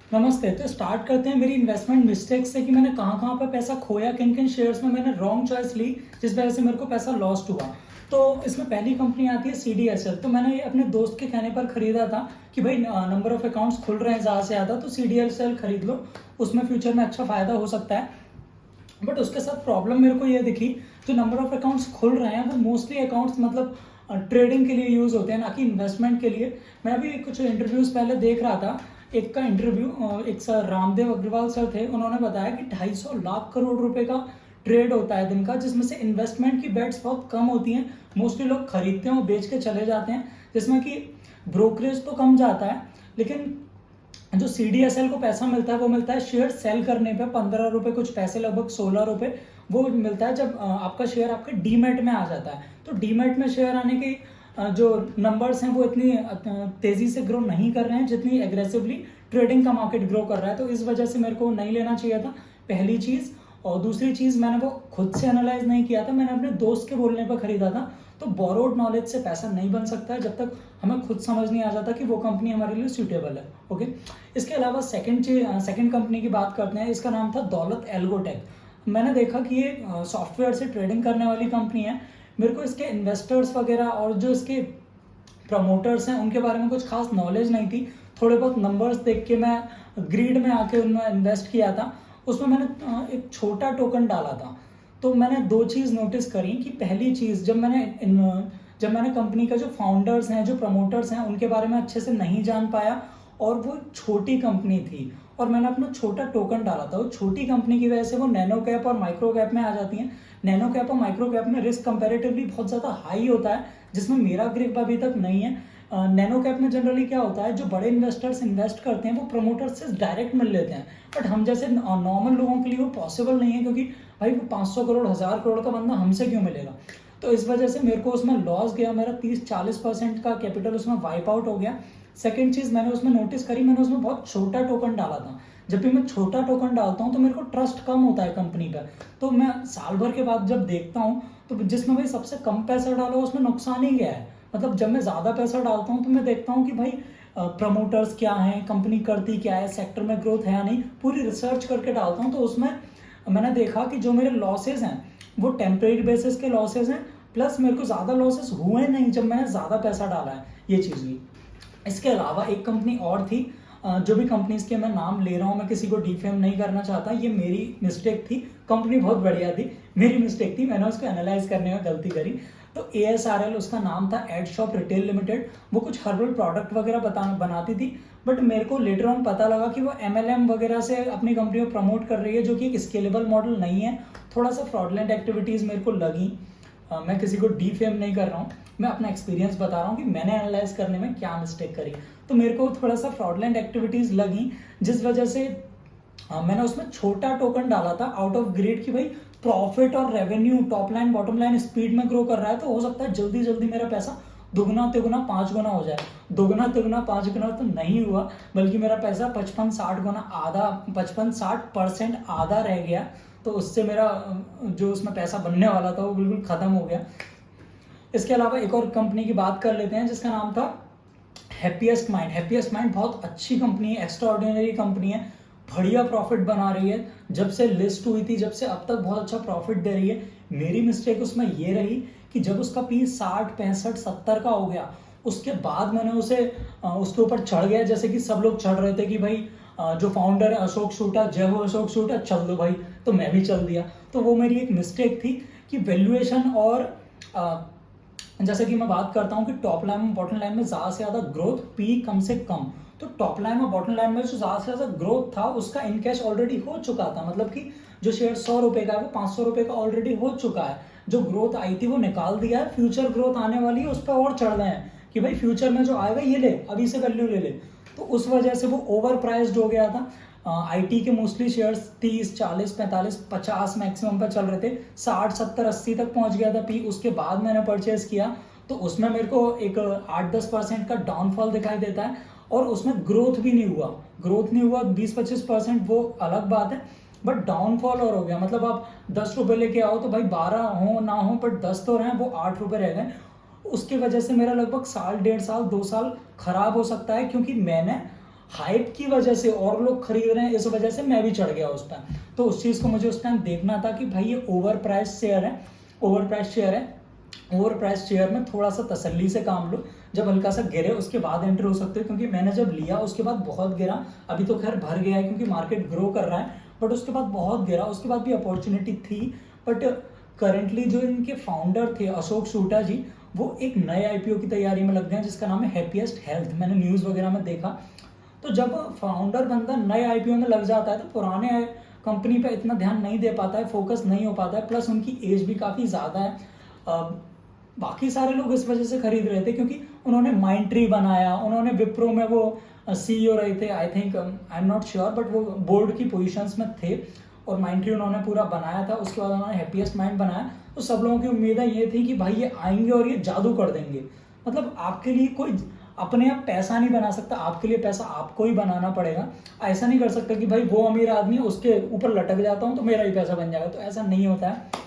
नमस्ते। तो स्टार्ट करते हैं मेरी इन्वेस्टमेंट मिस्टेक से कि मैंने कहाँ कहाँ पे पैसा खोया, किन किन शेयर्स में मैंने रॉन्ग चॉइस ली जिस वजह से मेरे को पैसा लॉस्ट हुआ। तो इसमें पहली कंपनी आती है CDSL। तो मैंने ये अपने दोस्त के कहने पर खरीदा था कि भाई नंबर ऑफ अकाउंट्स खुल रहे हैं ज़्यादा से ज़्यादा, तो CDSL खरीद लो, उसमें फ्यूचर में अच्छा फायदा हो सकता है। बट उसके साथ प्रॉब्लम मेरे को ये दिखी, जो नंबर ऑफ अकाउंट्स खुल रहे हैं वो मोस्टली अकाउंट्स मतलब ट्रेडिंग के लिए यूज़ होते हैं, ना कि इन्वेस्टमेंट के लिए। मैं अभी कुछ इंटरव्यूज पहले देख रहा था, एक का इंटरव्यू एक सर रामदेव अग्रवाल सर थे, उन्होंने बताया कि 250 लाख करोड़ रुपए का ट्रेड होता है दिन का, जिसमें से इन्वेस्टमेंट की बेट्स बहुत कम होती हैं। मोस्टली लोग खरीदते हैं और बेच के चले जाते हैं, जिसमें कि ब्रोकरेज तो कम जाता है, लेकिन जो CDSL को पैसा मिलता है वो मिलता है शेयर सेल करने पे 15 रुपए कुछ पैसे, लगभग 16 रुपए वो मिलता है जब आपका शेयर आपके डीमेट में आ जाता है। तो डीमेट में शेयर आने के जो नंबर्स हैं वो इतनी तेजी से ग्रो नहीं कर रहे हैं जितनी एग्रेसिवली ट्रेडिंग का मार्केट ग्रो कर रहा है। तो इस वजह से मेरे को नहीं लेना चाहिए था, पहली चीज़। और दूसरी चीज़, मैंने वो खुद से एनालाइज नहीं किया था, मैंने अपने दोस्त के बोलने पर खरीदा था। तो बोरोड नॉलेज से पैसा नहीं बन सकता है जब तक हमें खुद समझ नहीं आ जाता कि वो कंपनी हमारे लिए सूटेबल है। ओके। इसके अलावा सेकंड कंपनी की बात करते हैं। इसका नाम था दौलत एल्गोटेक। मैंने देखा कि ये सॉफ्टवेयर से ट्रेडिंग करने वाली कंपनी है। मेरे को इसके इन्वेस्टर्स वगैरह और जो इसके प्रमोटर्स हैं उनके बारे में कुछ खास नॉलेज नहीं थी। थोड़े बहुत नंबर्स देख के मैं ग्रीड में आके उनमें इन्वेस्ट किया था। उसमें मैंने एक छोटा टोकन डाला था। तो मैंने दो चीज़ नोटिस करी कि पहली चीज़, जब मैंने कंपनी का जो फाउंडर्स हैं, जो प्रमोटर्स हैं, उनके बारे में अच्छे से नहीं जान पाया, और वो छोटी कंपनी थी और मैंने अपना छोटा टोकन डाला था। वो छोटी कंपनी की वजह से वो नैनो कैप और माइक्रो कैप में आ जाती हैं। नैनो कैप और माइक्रो कैप में रिस्क कंपैरेटिवली बहुत ज़्यादा हाई होता है, जिसमें मेरा ग्रिप अभी तक नहीं है। नैनो कैप में जनरली क्या होता है, जो बड़े इन्वेस्टर्स इन्वेस्ट करते हैं वो प्रमोटर्स से डायरेक्ट मिल लेते हैं। बट हम जैसे नॉर्मल लोगों के लिए वो पॉसिबल नहीं है, क्योंकि भाई वो 500 करोड़ 1000 करोड़ का बंदा हमसे क्यों मिलेगा। तो इस वजह से मेरे को उसमें लॉस गया, मेरा 30-40% का कैपिटल उसमें वाइप आउट हो गया। सेकेंड चीज़ मैंने उसमें नोटिस करी, मैंने उसमें बहुत छोटा टोकन डाला था। जब भी मैं छोटा टोकन डालता हूँ तो मेरे को ट्रस्ट कम होता है कंपनी पर। तो मैं साल भर के बाद जब देखता हूँ तो जिसमें भाई सबसे कम पैसा डाला उसमें नुकसान ही गया है। मतलब जब मैं ज़्यादा पैसा डालता हूँ तो मैं देखता हूँ कि भाई प्रमोटर्स क्या हैं, कंपनी करती क्या है, सेक्टर में ग्रोथ है या नहीं, पूरी रिसर्च करके डालता हूँ। तो उसमें मैंने देखा कि जो मेरे लॉसेज हैं वो टेम्परेरी बेसिस के लॉसेज हैं, प्लस मेरे को ज़्यादा लॉसेस हुए नहीं जब मैंने ज़्यादा पैसा डाला है, ये चीज़ हुई। इसके अलावा एक कंपनी और थी, जो भी कंपनीज के मैं नाम ले रहा हूँ, मैं किसी को डिफेम नहीं करना चाहता, ये मेरी मिस्टेक थी। कंपनी बहुत बढ़िया थी, मेरी मिस्टेक थी, मैंने उसको एनालाइज करने में गलती करी। तो ASRL उसका नाम था, एड शॉप रिटेल लिमिटेड। वो कुछ हर्बल प्रोडक्ट वगैरह बनाती थी। बट मेरे को लेटर ऑन पता लगा कि वो MLM वगैरह से अपनी कंपनी को प्रमोट कर रही है, जो कि एक स्केलेबल मॉडल नहीं है। थोड़ा सा फ्रॉडलेंट एक्टिविटीज़ मेरे को लगी। मैं किसी को डीफेम नहीं कर रहा हूँ, मैं अपना एक्सपीरियंस बता रहा हूँ कि मैंने एनालाइज करने में क्या मिस्टेक करी। तो मेरे को थोड़ा सा फ्रॉडलेंट एक्टिविटीज़ लगी, जिस वजह से मैंने उसमें छोटा टोकन डाला था आउट ऑफ ग्रेड कि भाई प्रॉफिट और revenue, top line bottom line speed में ग्रो कर रहा है, तो हो सकता है जल्दी जल्दी मेरा पैसा दुगना तिगुना 5 गुना हो जाए। दुगना तिगुना 5 गुना तो नहीं हुआ, बल्कि मेरा पैसा 55-60 गुना, आधा 55-60% आधा रह गया। तो उससे मेरा जो उसमें पैसा बनने वाला था वो बिल्कुल ख़त्म हो गया। इसके अलावा एक और कंपनी की बात कर लेते हैं जिसका नाम था हैप्पीएस्ट माइंड। हैप्पीएस्ट माइंड बहुत अच्छी कंपनी है, एक्स्ट्रा ऑर्डिनरी कंपनी है, बढ़िया प्रॉफिट बना रही है। जब से लिस्ट हुई थी, जब से अब तक बहुत अच्छा प्रॉफिट दे रही है। मेरी मिस्टेक उसमें ये रही कि जब उसका पी 60-65-70 का हो गया, उसके बाद मैंने उसके ऊपर चढ़ गया, जैसे कि सब लोग चढ़ रहे थे कि भाई जो फाउंडर है अशोक शूटा, जय हो अशोक शूटा, चल दो भाई। तो मैं भी चल दिया। तो वो मेरी एक मिस्टेक थी कि वैल्यूएशन और जैसे कि मैं बात करता हूँ कि टॉप लाइन में बॉटम लाइन में ज़्यादा से ज़्यादा ग्रोथ, पी कम से कम। तो टॉप लाइन और बॉटम लाइन में जो ज़्यादा से ज़्यादा ग्रोथ था उसका इन कैश ऑलरेडी हो चुका था। मतलब कि जो शेयर 100 रुपये का है वो 500 रुपये का ऑलरेडी हो चुका है। जो ग्रोथ आई थी वो निकाल दिया है, फ्यूचर ग्रोथ आने वाली है, उस पर और चढ़ रहे हैं कि भाई फ्यूचर में जो आएगा ये ले, अभी से वैल्यू ले ले। तो उस वजह से वो ओवर प्राइस्ड हो गया था। IT के मोस्टली शेयर्स 30, 40, 45, 50 मैक्सिमम पर चल रहे थे, 60, 70, 80 तक पहुंच गया था पी। उसके बाद मैंने परचेज किया तो उसमें मेरे को एक 8-10% का डाउनफॉल दिखाई देता है, और उसमें ग्रोथ भी नहीं हुआ। ग्रोथ नहीं हुआ 20-25% वो अलग बात है, बट डाउनफॉल और हो गया। मतलब आप 10 रुपये लेके आओ तो भाई 12 हो ना हो, बट 10 तो रहे, वो 8 रुपये रह गए। उसकी वजह से मेरा लगभग साल, 1.5 साल, 2 साल खराब हो सकता है, क्योंकि मैंने हाइप की वजह से और लोग खरीद रहे हैं, इस वजह से मैं भी चढ़ गया उस टाइम। तो उस चीज़ को मुझे उस टाइम देखना था कि भाई ये ओवर प्राइस शेयर है, ओवर प्राइस शेयर है। ओवर प्राइस शेयर में थोड़ा सा तसल्ली से काम लो, जब हल्का सा गिरे उसके बाद एंटर हो सकते हो, क्योंकि मैंने जब लिया उसके बाद बहुत गिरा। अभी तो खैर भर गया है क्योंकि मार्केट ग्रो कर रहा है, बट उसके बाद बहुत गिरा। उसके बाद भी अपॉर्चुनिटी थी, बट करंटली जो इनके फाउंडर थे अशोक शूटा जी, वो एक नए आईपीओ की तैयारी में लग गए हैं जिसका नाम है हैप्पीएस्ट हेल्थ। मैंने न्यूज़ वगैरह में देखा। तो जब फाउंडर बंदा नए आईपीओ में लग जाता है तो पुराने कंपनी पे इतना ध्यान नहीं दे पाता है, फोकस नहीं हो पाता है, प्लस उनकी एज भी काफ़ी ज़्यादा है। बाकी सारे लोग इस वजह से खरीद रहे थे क्योंकि उन्होंने माइंड ट्री बनाया, उन्होंने विप्रो में वो सीईओ रहे थे, I think, I am not sure, but वो बोर्ड की पोजीशंस में थे और माइंड ट्री उन्होंने पूरा बनाया था। उसके बाद उन्होंने हैप्पीएस्ट माइंड बनाया। तो सब लोगों की उम्मीदें ये थी कि भाई ये आएंगे और ये जादू कर देंगे। मतलब आपके लिए कोई अपने आप पैसा नहीं बना सकता, आपके लिए पैसा आपको ही बनाना पड़ेगा। ऐसा नहीं कर सकता कि भाई वो अमीर आदमी है उसके ऊपर लटक जाता हूँ तो मेरा ही पैसा बन जाएगा, तो ऐसा नहीं होता है।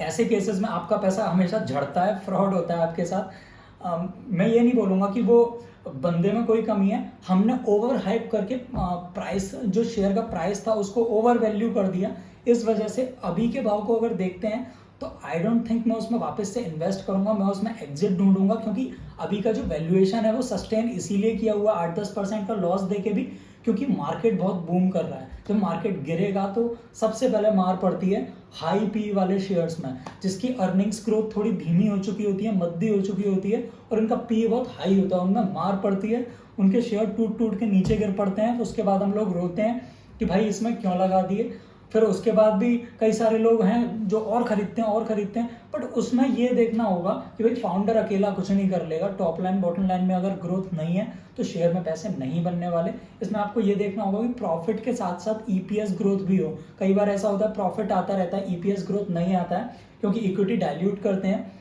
ऐसे केसेस में आपका पैसा हमेशा झड़ता है, फ्रॉड होता है आपके साथ। मैं ये नहीं बोलूँगा कि वो बंदे में कोई कमी है, हमने ओवर हाइप करके प्राइस, जो शेयर का प्राइस था उसको ओवर वैल्यू कर दिया। इस वजह से अभी के भाव को अगर देखते हैं तो आई डोंट थिंक मैं उसमें वापस से इन्वेस्ट करूंगा, मैं उसमें एग्जिट ढूंढूंगा, क्योंकि अभी का जो वैल्यूएशन है वो सस्टेन इसीलिए किया हुआ 8-10% का लॉस देके भी, क्योंकि मार्केट बहुत बूम कर रहा है। जब मार्केट गिरेगा तो सबसे पहले मार पड़ती है हाई पी वाले शेयर्स में, जिसकी अर्निंग्स ग्रोथ थोड़ी धीमी हो चुकी होती है, मद्दी हो चुकी होती है, और इनका पी बहुत हाई होता है, उनमें मार पड़ती है, उनके शेयर टूट टूट के नीचे गिर पड़ते हैं। उसके बाद हम लोग रोते हैं कि भाई इसमें क्यों लगा दिए। फिर उसके बाद भी कई सारे लोग हैं जो और खरीदते हैं, बट उसमें ये देखना होगा कि भाई फाउंडर अकेला कुछ नहीं कर लेगा। टॉप लाइन बॉटम लाइन में अगर ग्रोथ नहीं है तो शेयर में पैसे नहीं बनने वाले। इसमें आपको ये देखना होगा कि प्रॉफिट के साथ साथ ईपीएस ग्रोथ भी हो। कई बार ऐसा होता है प्रॉफिट आता रहता है, ईपीएस ग्रोथ नहीं आता है, क्योंकि इक्विटी डाइल्यूट करते हैं,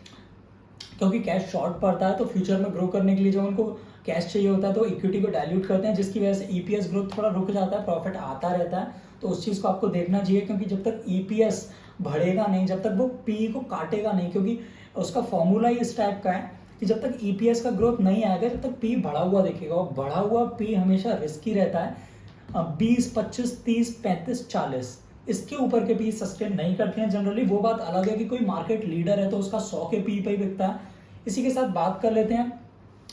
क्योंकि कैश शॉर्ट पड़ता है। तो फ्यूचर में ग्रो करने के लिए जब उनको कैश चाहिए होता है तो इक्विटी को डाइल्यूट करते हैं, जिसकी वजह से ईपीएस ग्रोथ थोड़ा रुक जाता है, प्रॉफिट आता रहता है। तो उस चीज़ को आपको देखना चाहिए, क्योंकि जब तक ईपीएस बढ़ेगा नहीं, जब तक वो पी को काटेगा नहीं, क्योंकि उसका फॉर्मूला ही इस टाइप का है कि जब तक ईपीएस का ग्रोथ नहीं आएगा तब तक पी बढ़ा हुआ दिखेगा, और बढ़ा हुआ पी हमेशा रिस्की रहता है। 20, 25, 30, 35, 40 इसके ऊपर के पी सस्टेन नहीं करते हैं जनरली। वो बात अलग है कि कोई मार्केट लीडर है तो उसका 100 के पी पे ही बिकता है। इसी के साथ बात कर लेते हैं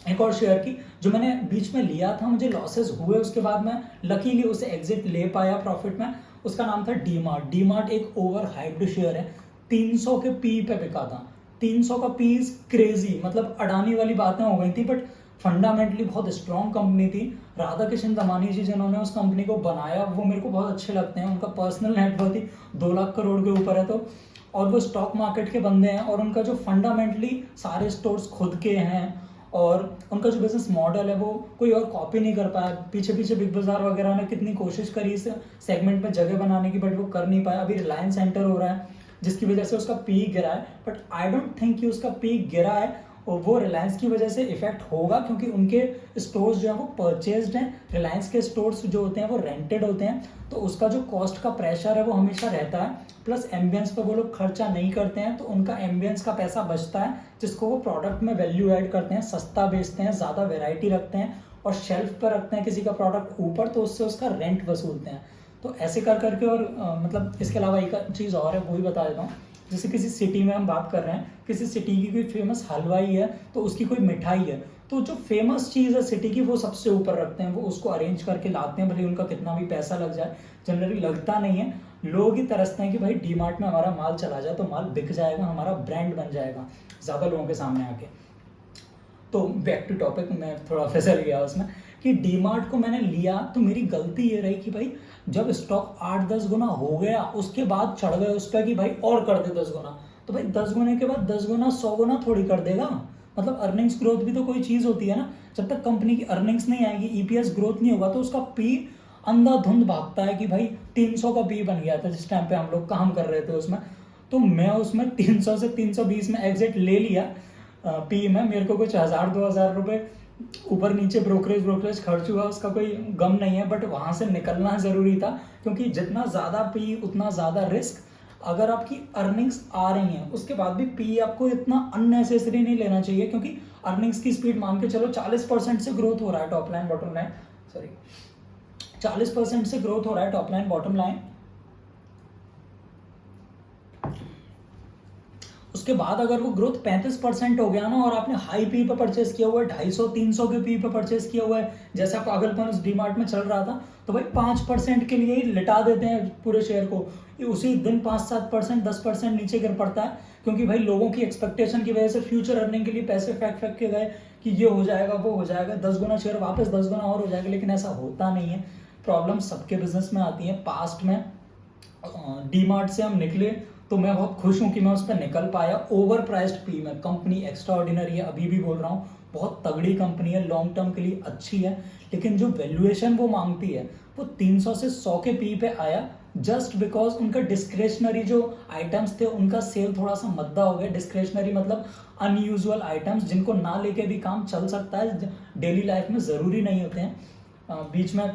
एक और शेयर की, जो मैंने बीच में लिया था, मुझे लॉसेस हुए, उसके बाद मैं लकीली उसे एग्जिट ले पाया प्रॉफिट में। उसका नाम था डीमार्ट। डीमार्ट एक ओवर हाइप्ड शेयर है, 300 के पी पे बिका था। 300 का पी इज क्रेजी, मतलब अडानी वाली बातें हो गई थी, बट फंडामेंटली बहुत स्ट्रॉन्ग कंपनी थी। राधा किशन दमानी जी जिन्होंने उस कंपनी को बनाया वो मेरे को बहुत अच्छे लगते हैं। उनका पर्सनल नेटवर्थ ही 2 लाख करोड़ के ऊपर है, तो और वो स्टॉक मार्केट के बंदे हैं, और उनका जो फंडामेंटली सारे स्टोर्स खुद के हैं, और उनका जो बिजनेस मॉडल है वो कोई और कॉपी नहीं कर पाया। पीछे पीछे बिग बाजार वगैरह ने कितनी कोशिश करी इस सेगमेंट में जगह बनाने की, बट वो कर नहीं पाया। अभी रिलायंस एंटर हो रहा है जिसकी वजह से उसका पीक गिरा है, बट आई डोंट थिंक कि उसका पीक गिरा है, और वो रिलायंस की वजह से इफेक्ट होगा, क्योंकि उनके स्टोर्स जो है वो परचेज्ड हैं। रिलायंस के स्टोर्स जो होते हैं वो रेंटेड होते हैं, तो उसका जो कॉस्ट का प्रेशर है वो हमेशा रहता है। प्लस एम्बियंस पर वो लोग खर्चा नहीं करते हैं, तो उनका एम्बियंस का पैसा बचता है, जिसको वो प्रोडक्ट में वैल्यू ऐड करते हैं, सस्ता बेचते हैं, ज़्यादा वेराइटी रखते हैं, और शेल्फ पर रखते हैं किसी का प्रोडक्ट ऊपर, तो उससे उसका रेंट वसूलते हैं। तो ऐसे कर करके, और मतलब इसके अलावा एक चीज़ और है वो भी बता देता हूँ। जैसे किसी सिटी में हम बात कर रहे हैं, किसी सिटी की कोई फेमस हलवाई है तो उसकी कोई मिठाई है, तो जो फेमस चीज़ है सिटी की वो सबसे ऊपर रखते हैं, वो उसको अरेंज करके लाते हैं, भले उनका कितना भी पैसा लग जाए। जनरली लगता नहीं है, लोग ही तरसते हैं कि भाई डीमार्ट में हमारा माल चला जाए तो माल बिक जाएगा, हमारा ब्रांड बन जाएगा ज़्यादा लोगों के सामने आके। तो बैक टू टॉपिक, मैं थोड़ा फिसल गया उसमें, कि डीमार्ट को मैंने लिया तो मेरी गलती ये रही कि भाई जब स्टॉक 8-10 गुना हो गया उसके बाद चढ़ गए उस पर कि भाई और कर दे 10 गुना, तो भाई 10 गुने के बाद 10 गुना 100 गुना थोड़ी कर देगा। मतलब अर्निंग्स ग्रोथ भी तो कोई चीज़ होती है ना। जब तक कंपनी की अर्निंग्स नहीं आएगी, ईपीएस ग्रोथ नहीं होगा, तो उसका पी अंधाधुंध भागता है कि भाई 300 का पी बन गया था जिस टाइम पे हम लोग काम कर रहे थे उसमें। तो मैं उसमें 300 से 320 में एग्जिट ले लिया पी में। मेरे को कुछ 1000-2000 रुपये ऊपर नीचे ब्रोकरेज खर्च हुआ, उसका कोई गम नहीं है, बट वहाँ से निकलना ज़रूरी था, क्योंकि जितना ज़्यादा पी उतना ज़्यादा रिस्क। अगर आपकी अर्निंग्स आ रही हैं उसके बाद भी पी आपको इतना अननेसेसरी नहीं लेना चाहिए, क्योंकि अर्निंग्स की स्पीड मान के चलो 40% से ग्रोथ हो रहा है top line bottom line, sorry 40% से ग्रोथ हो रहा है टॉप लाइन बॉटम लाइन। उसके बाद अगर वो ग्रोथ 35% हो गया ना और आपने हाई पी पे परचेस किया हुआ है, 250-300 के पी पे परचेस किया हुआ है, जैसा पागलपन उस डीमार्ट में चल रहा था, तो भाई 5% के लिए ही लिटा देते हैं पूरे शेयर को। उसी दिन 5-7%, 10% नीचे गिर पड़ता है, क्योंकि भाई लोगों की एक्सपेक्टेशन की वजह से फ्यूचर अर्निंग के लिए पैसे फेंक फेंक के गए कि ये हो जाएगा वो हो जाएगा, 10 गुना शेयर वापस 10 गुना और हो जाएगा, लेकिन ऐसा होता नहीं है। प्रॉब्लम सबके बिजनेस में आती है। पास्ट में डीमार्ट से हम निकले तो मैं बहुत खुश हूं कि मैं उस पर निकल पाया। ओवर प्राइस्ड पी में कंपनी एक्स्ट्रा ऑर्डिनरी है, अभी भी बोल रहा हूँ, बहुत तगड़ी कंपनी है, लॉन्ग टर्म के लिए अच्छी है, लेकिन जो वैल्यूएशन वो मांगती है वो 300 से 100 के पी पे आया, जस्ट बिकॉज उनका डिस्क्रेशनरी जो आइटम्स थे उनका सेल थोड़ा सा मद्दा हो गया। डिस्क्रेशनरी मतलब अनयूजुअल आइटम्स जिनको ना लेके भी काम चल सकता है, डेली लाइफ में ज़रूरी नहीं होते हैं। बीच में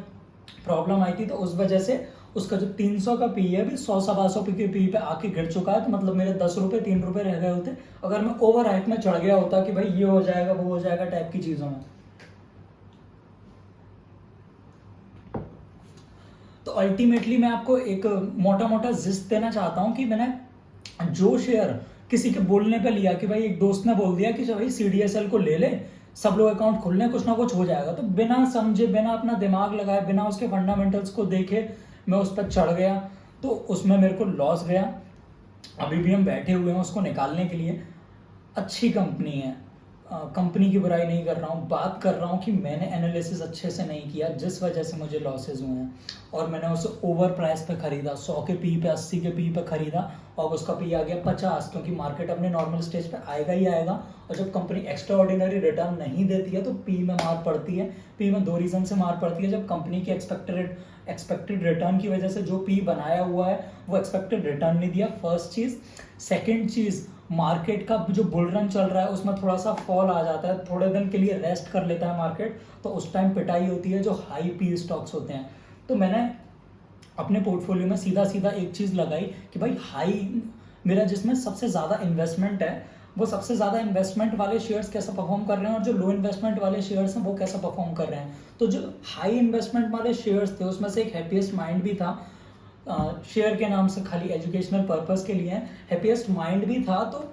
प्रॉब्लम आई थी तो उस वजह से उसका जो 300 का पी है अभी 100-125 के पी पे आके गिर चुका है। तो मतलब मेरे 10 रुपये 3 रुपये रह गए होते अगर मैं ओवर हाइट में चढ़ गया होता कि भाई ये हो जाएगा वो हो जाएगा टाइप की चीज़ों में। तो अल्टीमेटली मैं आपको एक मोटा मोटा जिस्ट देना चाहता हूँ कि मैंने जो शेयर किसी के बोलने पे लिया कि भाई एक दोस्त ने बोल दिया कि भाई CDSL को ले ले, सब लोग अकाउंट खोल लें, कुछ ना कुछ हो जाएगा, तो बिना समझे बिना अपना दिमाग लगाए बिना उसके फंडामेंटल्स को देखे मैं उस पर चढ़ गया, तो उसमें मेरे को लॉस गया। अभी भी हम बैठे हुए हैं उसको निकालने के लिए। अच्छी कंपनी है, कंपनी की बुराई नहीं कर रहा हूँ, बात कर रहा हूँ कि मैंने एनालिसिस अच्छे से नहीं किया जिस वजह से मुझे लॉसेज हुए हैं, और मैंने उसे ओवर प्राइस पे खरीदा, 100 के पी पे 80 के पी पे खरीदा और उसका पी आ गया 50, क्योंकि मार्केट अपने नॉर्मल स्टेज पे आएगा ही आएगा। और जब कंपनी एक्स्ट्रा ऑर्डिनरी रिटर्न नहीं देती है तो पी में मार पड़ती है। पी में दो रीजन से मार पड़ती है, जब कंपनी की एक्सपेक्टेड रिटर्न की वजह से जो पी बनाया हुआ है वो एक्सपेक्टेड रिटर्न नहीं दिया, फर्स्ट चीज। सेकेंड चीज, मार्केट का जो बुल रन चल रहा है उसमें थोड़ा सा फॉल आ जाता है, थोड़े दिन के लिए रेस्ट कर लेता है मार्केट, तो उस टाइम पिटाई होती है जो हाई पी स्टॉक्स होते हैं। तो मैंने अपने पोर्टफोलियो में सीधा सीधा एक चीज़ लगाई कि भाई हाई, मेरा जिसमें सबसे ज़्यादा इन्वेस्टमेंट है वो सबसे ज़्यादा इन्वेस्टमेंट वाले शेयर्स कैसा परफॉर्म कर रहे हैं और जो लो इन्वेस्टमेंट वाले शेयर्स हैं वो कैसा परफॉर्म कर रहे हैं। तो जो हाई इन्वेस्टमेंट वाले शेयर्स थे उसमें से एक हैप्पीएस्ट माइंड भी था, शेयर के नाम से खाली एजुकेशनल पर्पस के लिए हैप्पीएस्ट माइंड भी था, तो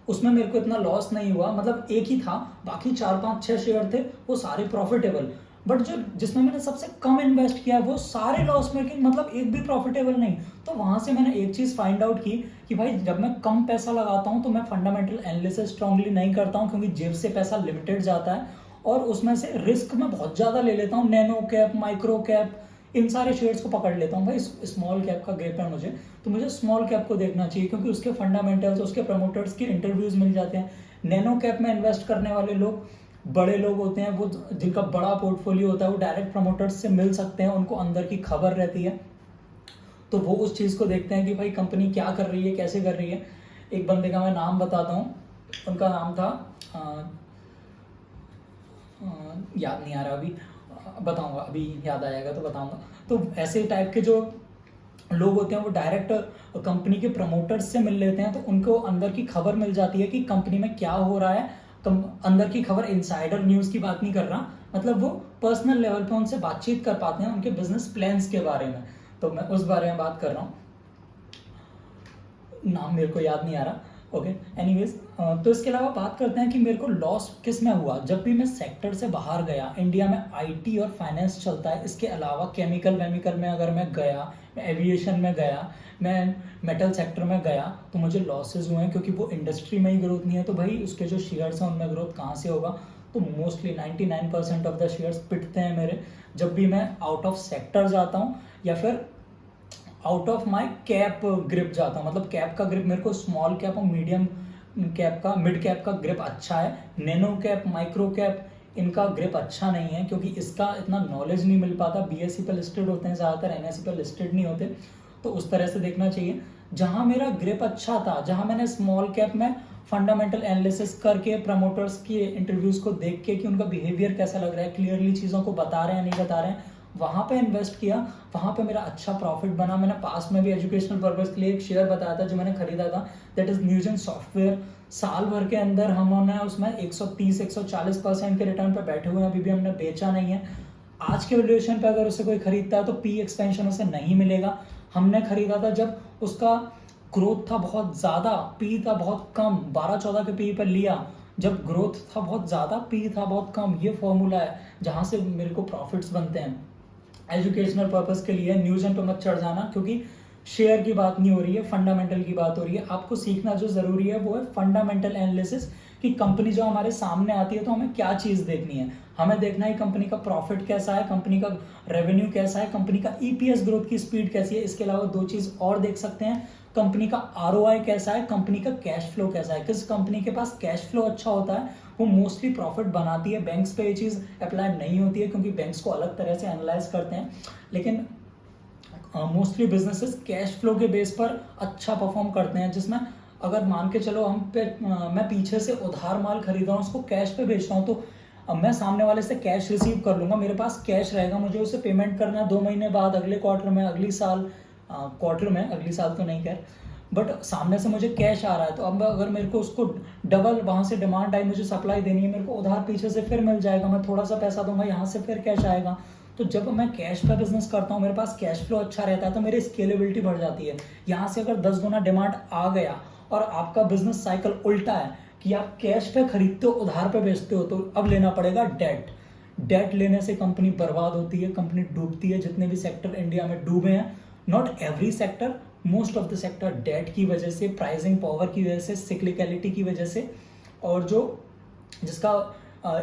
उसमें मेरे को इतना लॉस नहीं हुआ, मतलब एक ही था, बाकी 4-5-6 शेयर थे वो सारे प्रॉफिटेबल, बट जो जिसमें मैंने सबसे कम इन्वेस्ट किया वो सारे लॉस मेकिंग, मतलब एक भी प्रॉफिटेबल नहीं। तो वहां से मैंने एक चीज फाइंड आउट की कि भाई जब मैं कम पैसा लगाता हूं तो मैं फंडामेंटल एनालिसिस स्ट्रांगली नहीं करता हूं, क्योंकि जेब से पैसा लिमिटेड जाता है और उसमें से रिस्क मैं बहुत ज्यादा ले लेता हूँ। नैनो कैप, माइक्रो कैप, इन सारे शेयर्स को पकड़ लेता हूँ। भाई स्मॉल कैप का ग्रिप है मुझे, तो मुझे स्मॉल कैप को देखना चाहिए क्योंकि उसके फंडामेंटल्स, उसके प्रमोटर्स के इंटरव्यूज मिल जाते हैं। नैनो कैप में इन्वेस्ट करने वाले लोग बड़े लोग होते हैं, वो जिनका बड़ा पोर्टफोलियो होता है वो डायरेक्ट प्रमोटर्स से मिल सकते हैं, उनको अंदर की खबर रहती है, तो वो उस चीज़ को देखते हैं कि भाई कंपनी क्या कर रही है, कैसे कर रही है। एक बंदे का मैं नाम बताता हूँ, उनका नाम था याद नहीं आ रहा अभी, बताऊंगा, अभी याद आएगा तो बताऊंगा। तो ऐसे टाइप के जो लोग होते हैं वो डायरेक्ट कंपनी के प्रमोटर्स से मिल लेते हैं, तो उनको अंदर की खबर मिल जाती है कि कंपनी में क्या हो रहा है। अंदर की खबर, इनसाइडर न्यूज़ की बात नहीं कर रहा, मतलब वो पर्सनल लेवल पे उनसे बातचीत कर पाते हैं उनके बिजनेस प्लान्स के बारे में, तो मैं उस बारे में बात कर रहा हूँ, नाम मेरे को याद नहीं आ रहा। ओके, एनीवेज, तो इसके अलावा बात करते हैं कि मेरे को लॉस किस में हुआ। जब भी मैं सेक्टर से बाहर गया, इंडिया में आईटी और फाइनेंस चलता है, इसके अलावा केमिकल वेमिकल में अगर मैं गया, मैं एविएशन में गया, मैं मेटल सेक्टर में गया, तो मुझे लॉसेज हुए हैं क्योंकि वो इंडस्ट्री में ही ग्रोथ नहीं है, तो भाई उसके जो शेयर्स हैं उनमें ग्रोथ कहाँ से होगा। तो मोस्टली 99% ऑफ द शेयर्स पिटते हैं मेरे जब भी मैं आउट ऑफ सेक्टर जाता हूँ या फिर out of my cap grip जाता हूँ। मतलब कैप का ग्रिप मेरे को स्मॉल कैप और मीडियम कैप का, मिड कैप का ग्रिप अच्छा है, नैनो कैप, माइक्रो कैप, इनका ग्रिप अच्छा नहीं है क्योंकि इसका इतना नॉलेज नहीं मिल पाता। बीएसई पे लिस्टेड होते हैं ज़्यादातर, एनएसई पे लिस्टेड नहीं होते, तो उस तरह से देखना चाहिए। जहाँ मेरा ग्रिप अच्छा था, जहाँ मैंने स्मॉल कैप में फंडामेंटल एनालिसिस करके प्रमोटर्स के इंटरव्यूज को देख के कि उनका बिहेवियर कैसा लग रहा है, क्लियरली चीज़ों को बता रहे हैं नहीं बता रहे हैं, वहाँ पे इन्वेस्ट किया, वहाँ पे मेरा अच्छा प्रॉफिट बना। मैंने पास में भी एजुकेशनल पर्पस के लिए एक शेयर बताया था जो मैंने खरीदा था, दैट इज न्यूजेन सॉफ्टवेयर। साल भर के अंदर हमने उसमें 130-140% के रिटर्न पे बैठे हुए हैं, अभी भी हमने बेचा नहीं है। आज के वैल्यूएशन पे अगर उसे कोई खरीदता है तो पी एक्सपेंशन उसे नहीं मिलेगा। हमने खरीदा था जब उसका ग्रोथ था बहुत ज़्यादा, पी था बहुत कम, 12-14 के पी पर लिया। जब ग्रोथ था बहुत ज़्यादा, पी था बहुत कम। ये फॉर्मूला है जहाँ से मेरे को प्रॉफिट्स बनते हैं। एजुकेशनल पर्पस के लिए न्यूज़ पे मत चढ़ जाना, क्योंकि शेयर की बात नहीं हो रही है, फंडामेंटल की बात हो रही है। आपको सीखना जो ज़रूरी है वो है फंडामेंटल एनालिसिस, कि कंपनी जो हमारे सामने आती है तो हमें क्या चीज़ देखनी है। हमें देखना है कंपनी का प्रॉफिट कैसा है, कंपनी का रेवेन्यू कैसा है, कंपनी का ईपीएस ग्रोथ की स्पीड कैसी है। इसके अलावा दो चीज़ और देख सकते हैं, कंपनी का आरओआई कैसा है, कंपनी का कैश फ्लो कैसा है। किस कंपनी के पास कैश फ्लो अच्छा होता है वो मोस्टली प्रॉफिट बनाती है। बैंक्स पे ये चीज़ अप्लाई नहीं होती है, क्योंकि बैंक्स को अलग तरह से एनालाइज करते हैं, लेकिन मोस्टली बिजनेसेस कैश फ्लो के बेस पर अच्छा परफॉर्म करते हैं। जिसमें अगर मान के चलो मैं पीछे से उधार माल खरीद रहा हूँ, उसको कैश पे बेच रहा हूँ, तो अब मैं सामने वाले से कैश रिसीव कर लूंगा, मेरे पास कैश रहेगा, मुझे उसे पेमेंट करना है 2 महीने बाद, अगले क्वार्टर में, अगली साल, क्वार्टर में, अगली साल तो नहीं, खैर, बट सामने से मुझे कैश आ रहा है। तो अब अगर मेरे को उसको डबल वहाँ से डिमांड आई, मुझे सप्लाई देनी है, मेरे को उधार पीछे से फिर मिल जाएगा, मैं थोड़ा सा पैसा दूंगा, यहाँ से फिर कैश आएगा। तो जब मैं कैश का बिजनेस करता हूँ, मेरे पास कैश फ्लो अच्छा रहता है, तो मेरी स्केलेबिलिटी बढ़ जाती है। यहाँ से अगर 10 गुना डिमांड आ गया और आपका बिजनेस साइकिल उल्टा है कि आप कैश पे खरीदते हो, उधार पे बेचते हो, तो अब लेना पड़ेगा डेट। डेट लेने से कंपनी बर्बाद होती है, कंपनी डूबती है। जितने भी सेक्टर इंडिया में डूबे हैं, not every sector, most of the sector, debt की वजह से, प्राइसिंग पावर की वजह से, सिक्लिकलिटी की वजह से, और जो जिसका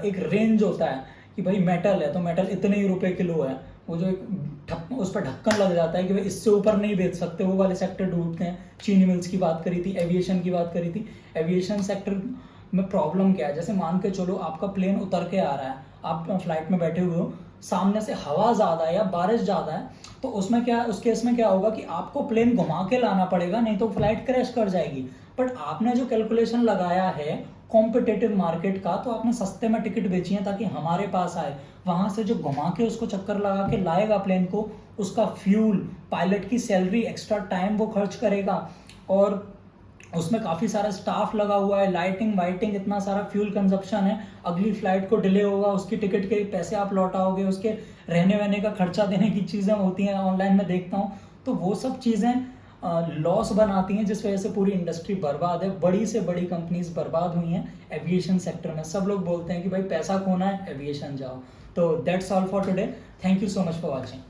एक रेंज होता है कि भाई मेटल है तो मेटल इतने ही रुपए किलो है, वो जो एक उस पर ढक्कन लग जाता है कि भाई इससे ऊपर नहीं बेच सकते, वो वाले सेक्टर डूबते हैं। चीनी मिल्स की बात करी थी, एविएशन की बात करी थी। एविएशन सेक्टर में प्रॉब्लम क्या है, जैसे मान के चलो आपका प्लेन उतर के आ रहा है, आप फ्लाइट में बैठे हुए हो, सामने से हवा ज़्यादा है या बारिश ज़्यादा है, तो उसमें क्या, उस केस में क्या होगा कि आपको प्लेन घुमा के लाना पड़ेगा, नहीं तो फ्लाइट क्रैश कर जाएगी। बट आपने जो कैलकुलेशन लगाया है कॉम्पिटेटिव मार्केट का, तो आपने सस्ते में टिकट बेची है ताकि हमारे पास आए। वहां से जो घुमा के उसको चक्कर लगा के लाएगा प्लेन को, उसका फ्यूल, पायलट की सैलरी, एक्स्ट्रा टाइम वो खर्च करेगा, और उसमें काफ़ी सारा स्टाफ लगा हुआ है, लाइटिंग वाइटिंग, इतना सारा फ्यूल कंजप्शन है। अगली फ्लाइट को डिले होगा, उसकी टिकट के पैसे आप लौटाओगे, उसके रहने वहने का खर्चा देने की चीज़ें होती हैं, ऑनलाइन में देखता हूँ। तो वो सब चीज़ें लॉस बनाती हैं, जिस वजह से पूरी इंडस्ट्री बर्बाद है। बड़ी से बड़ी कंपनीज बर्बाद हुई हैं एविएशन सेक्टर में। सब लोग बोलते हैं कि भाई पैसा खोना है, एविएशन जाओ। तो that's all for today. Thank you so much for watching.